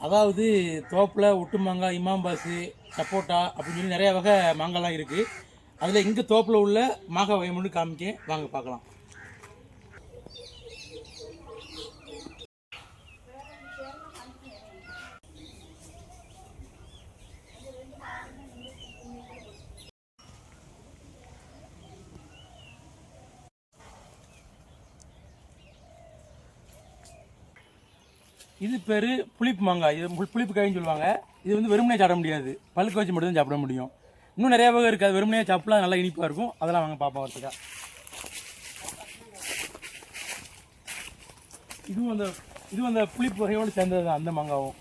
அதாவது தோப்பில் ஒட்டு மாங்காய், இமாம்பாசு, சப்போட்டா அப்படின்னு சொல்லி நிறைய வகை மாங்காய்லாம் இருக்குது. அதில் இங்கே தோப்பில் உள்ள மாங்காய் வகை மட்டும் காமிக்க வாங்க பார்க்கலாம். இது பேர் புளிப்பு மாங்காய். இது புளிப்பு காயின்னு சொல்லுவாங்க. இது வந்து வெறுமனே சாப்பிட முடியாது, பழுக்க வச்சு மட்டும் தான் சாப்பிட முடியும். இன்னும் நிறைய வகை இருக்குது. அது வெறுமனே சாப்பிடலாம், நல்லா இனிப்பாக இருக்கும். அதெல்லாம் வாங்க பார்ப்போம் வரதுக்கா. இதுவும் அந்த புளிப்பு வகையோடு சேர்ந்தது தான் அந்த மாங்காவும்.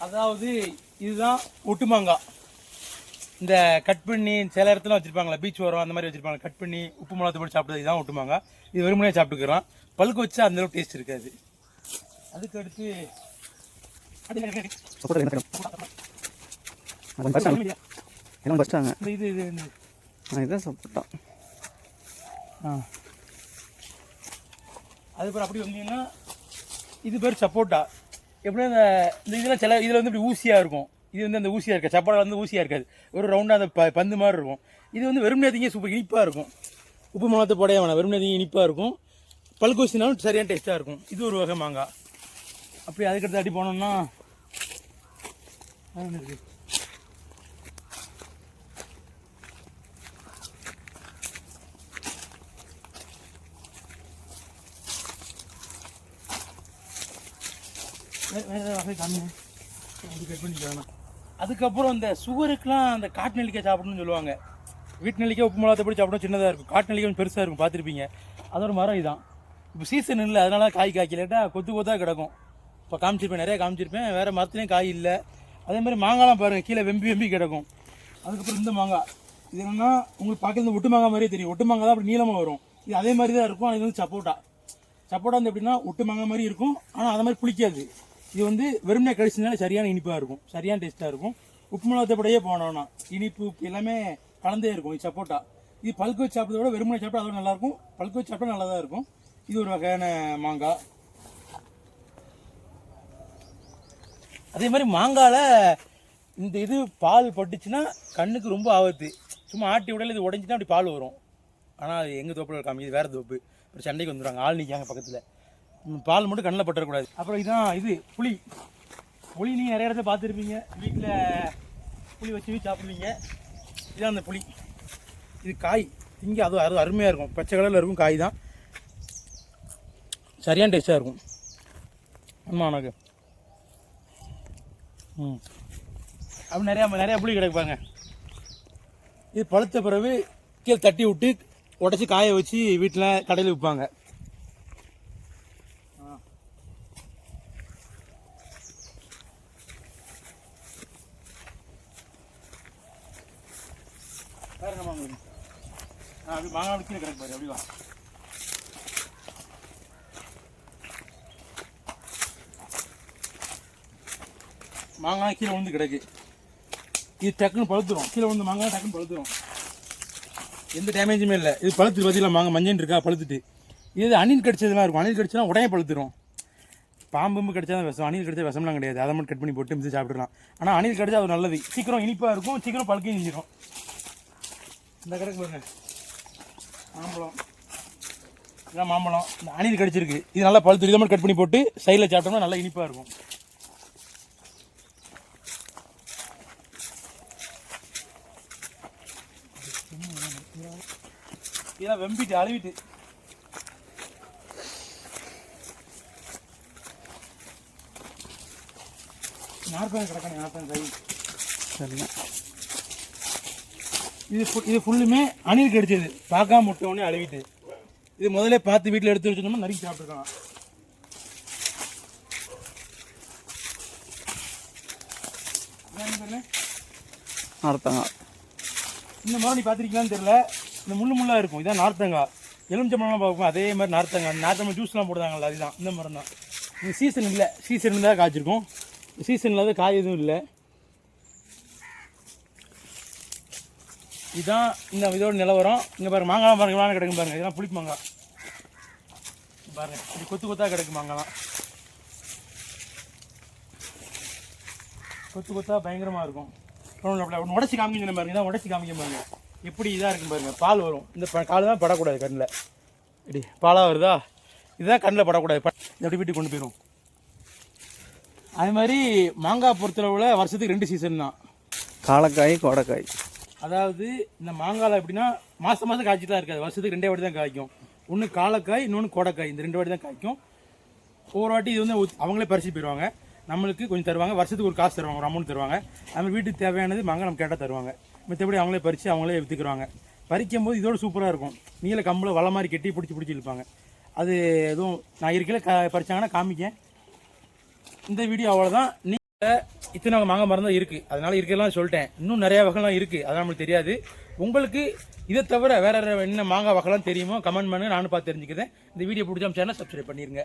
அதாவது இதுதான் ஒட்டு மாங்காய். இந்த கட் பண்ணி சில இடத்துல வச்சுருப்பாங்களா, பீச் வரும் அந்த மாதிரி வச்சுருப்பாங்க. கட் பண்ணி உப்பு மிளகாத்து போட்டு சாப்பிட்றது இதுதான் ஒட்டுமாங்க. இது வெறுமனே சாப்பிட்டுக்கிறோம். பழுக்க வச்சா அந்தளவுக்கு டேஸ்ட் இருக்காது. அதுக்கு அடுத்து இதுதான் சப்போட்டா. அதுக்கப்புறம் அப்படி வந்தீங்கன்னா இது பேர் சப்போட்டா. எப்படின்னா இந்த இதெல்லாம் சில இதில் வந்து இப்படி ஊசியாக இருக்கும். இது வந்து அந்த ஊசியாக இருக்காது. சப்போட்டா வந்து ஊசியாக இருக்காது, ஒரு ரவுண்டாக அந்த பந்து மாதிரி இருக்கும். இது வந்து வெறும் நேரத்திங்க சூப்பர் இனிப்பாக இருக்கும். உப்பு மிளகாத்து போடைய வேணாம், வெறும் நேரத்திங்க இனிப்பாக இருக்கும். பழுக்க வச்சுனாலும் சரியான டேஸ்ட்டாக இருக்கும். இது ஒரு வகை மாங்காய். அப்படி அதுக்கடுத்து அடி போனோம்னா இருக்குது. வேறு வகை கம்மி அப்படி கட் பண்ணிக்கலாம். அதுக்கப்புறம் இந்த சுகருக்கெலாம் அந்த காட்டு நெல்லிக்காய் சாப்பிடணும்னு சொல்லுவாங்க. வீட்டு நெல்லிக்காய் உப்பு மிளகாத்தை போட்டு சாப்பிடும், சின்னதாக இருக்கும். காட்டு நெல்லிக்காய் கொஞ்சம் பெருசாக இருக்கும், பார்த்துருப்பீங்க. அதோட மரம் இதுதான். இப்போ சீசன் இல்லை, அதனால காய் காய்க்கலாட்டா கொத்து கொத்தாக கிடக்கும். இப்போ காமிச்சிருப்பேன், நிறையா காமிச்சிருப்பேன். வேறு மரத்துலேயும் காய் இல்லை. அதே மாதிரி மாங்காய்லாம் பாருங்கள், கீழே வெம்பி கிடக்கும். அதுக்கப்புறம் இந்த மாங்காய் இது என்னென்னா உங்களுக்கு பார்க்க இந்த ஒட்டு மாங்காய் மாதிரியே தெரியும். ஒட்டு மாங்காய் தான் அப்படி நீளமாக வரும். இது அதே மாதிரி தான் இருக்கும். இது வந்து சப்போட்டா. சப்போட்டா வந்து எப்படின்னா ஒட்டு மாங்காய் மாதிரி இருக்கும், ஆனால் அதை மாதிரி புளிக்காது. இது வந்து வெறுமனே கடிச்சதுனால சரியான இனிப்பாக இருக்கும், சரியான டேஸ்ட்டாக இருக்கும். உப்பு மிளகாத்தப்படையே போனோன்னா இனிப்பு உப்பு எல்லாமே கலந்தே இருக்கும். இது சப்போட்டா. இது பழுக்க வச்சு சாப்பிட்றத விட வெறுமனே சாப்பிட்டா அதோட நல்லாயிருக்கும். பழுக்க வச்சு சாப்பிட்டா நல்லா தான் இருக்கும். இது ஒரு வகையான மாங்காய். அதே மாதிரி மாங்காயில் இந்த இது பால் பட்டுச்சுன்னா கண்ணுக்கு ரொம்ப ஆபத்து. சும்மா ஆட்டி உடல இது உடஞ்சினா அப்படி பால் வரும். ஆனால் அது எங்கள் தோப்பில் காமிக்குது, வேறு தோப்பு. ஒரு சண்டைக்கு வந்துடுவாங்க, ஆள் நிற்காங்க பக்கத்தில். பால் மட்டும் கண்ணில் பட்டுறக்கூடாது. அப்புறம் இதுதான் இது புளி. புளி நீங்கள் நிறைய இடத்துல பார்த்துருப்பீங்க, வீட்டில் புளி வச்சு சாப்பிடுவீங்க. இதுதான் அந்த புளி. இது காய் இங்கே அது அருமையாக இருக்கும், பச்சை கலரில் இருக்கும். காய் தான் சரியான டேஸ்ட்டாக இருக்கும். ஆமாம் எனக்கு அப்படி நிறையா புளி கிடைப்பாங்க. இது பழுத்த பிறகு கீழே தட்டி விட்டு உடச்சி காய வச்சு வீட்டில் கடையில் விற்பாங்க. வேறு என்ன மாங்காய் அப்படி மாங்காய் கீழே கிடக்கு பாரு, அப்படி வா. மாங்காய் கீழே வந்து கிடக்கு. இது டக்குன்னு பழுத்துரும். கீழே வந்து மாங்காய் டக்குன்னு பழுத்துரும், எந்த டேமேஜுமே இல்லை. இது பழுத்து பார்த்தீங்களா, மாங்காய் மஞ்சள் இருக்கா பழுத்துட்டு. இது அணில் கடிச்சதுலாம் இருக்கும். அணில் கடிச்சா உடனே பழுத்துரும். பாம்பு கடிச்சா தான் விஷம், அணில் கடிச்சா விஷம்லாம் கிடையாது. அதை மட்டும் கட் பண்ணி போட்டு மிதி சாப்பிட்றலாம். ஆனால் அணில் கடிச்சா அது நல்லது, சீக்கிரம் இனிப்பாக இருக்கும், சீக்கிரம் பழுக்கையும் செஞ்சிடும். இந்த கடைக்கு பாருங்க, மாம்பழம். இதான் மாம்பழம். இந்த அணில் கடிச்சிருக்கு, இது நல்லா பழுத்து. இதை மட்டும் கட் பண்ணி போட்டு சைடில் சாப்பிட்டோம்னா நல்லா இனிப்பாக இருக்கும். இதெல்லாம் வெம்பிட்டு அழுவிட்டு நாற்பது கிடக்கானே, 40 கை சரிங்க. இது ஃபுல்லுமே அணில் கடிச்சது, பார்க்காம முட்டோடனே அழுவிட்டு. இது முதல்ல பார்த்து வீட்டில் எடுத்து வச்சுருந்தோம்னா நறுக்கி சாப்பிட்டுருக்கலாம். நார்த்தங்காய். இந்த மரம் நீ பார்த்துருக்கீங்களான்னு தெரியல, இந்த முள்ளாக இருக்கும். இதான் நார்த்தங்காய். எலுமிச்சம்பழம்லாம் பார்ப்போம், அதே மாதிரி நார்த்தங்காய். நார்த்தங்காய் ஜூஸ்லாம் போடுறாங்கல்ல, அதுதான் இந்த மரம் தான். இது சீசன் இல்லை, சீசன் இருந்தால் காய்ச்சிருக்கும். சீசன் இல்லாத காய் எதுவும் இல்லை. இதுதான் இந்த இதோட நிலவரம். இங்கே பாருங்க மாங்காய் பாருங்க கிடக்கும் பாருங்க. இதெல்லாம் புளிப்பு மாங்காய் பாருங்க. இது கொத்து கொத்தாக கிடக்கு மாங்காய்லாம். கொத்து கொத்தாக பயங்கரமாக இருக்கும். உடச்சி காமிக்கணும் பாருங்க. இதான் உடச்சி காமிக்க பாருங்க எப்படி இதாக இருக்கும் பாருங்க. பால் வரும். இந்த கால் தான் படக்கூடாது கண்ணில். இப்படி பாலாக வருதா, இதுதான் கண்ணில் படக்கூடாது. எப்படி வீட்டுக்கு கொண்டு போயிடும். அதே மாதிரி மாங்காய் பொறுத்தளவில் வருஷத்துக்கு 2 சீசன் தான். காலக்காய் கோடைக்காய். அதாவது இந்த மாங்காயில் எப்படின்னா மாதம் மாதம் காய்ச்சிட்டு தான் இருக்காது. வருஷத்துக்கு 2 வாட்டி தான் காய்க்கும். ஒன்று காலக்காய், இன்னொன்று கோடைக்காய். இந்த 2 வாட்டி தான் காய்க்கும். ஒவ்வொரு வாட்டி இது வந்து அவங்களே பறிச்சு போயிடுவாங்க. நம்மளுக்கு கொஞ்சம் தருவாங்க. வருஷத்துக்கு ஒரு காசு தருவாங்க, ஒரு அமௌண்ட் தருவாங்க. நம்ம வீட்டுக்கு தேவையானது மாங்காய் நம்ம கேட்டால் தருவாங்க. மற்றபடி அவங்களே பறித்து அவங்களே விற்றுக்குருவாங்க. பறிக்கும் போது இதோட சூப்பராக இருக்கும். நீல கம்பில் வலை மாதிரி கட்டி பிடிச்சி இழுப்பாங்க. அது எதுவும் நான் இருக்கையில் பறிச்சாங்கன்னா காமிக்கேன். இந்த வீடியோ அவ்வளோதான். நீங்கள் இத்தனை மாங்காய் மரம் தான் இருக்குது, அதனால் இருக்கலாம் சொல்லிட்டேன். இன்னும் நிறையா வகைலாம் இருக்குது, அதெல்லாம் நம்மளுக்கு தெரியாது. உங்களுக்கு இதை தவிர வேறு என்ன மாங்காய் வகைலாம் தெரியுமோ கமெண்ட் பண்ணுங்க, நானும் பார்த்து தெரிஞ்சுக்கிறேன். இந்த வீடியோ பிடிச்சா சேனல் சப்ஸ்கிரைப் பண்ணிடுங்க.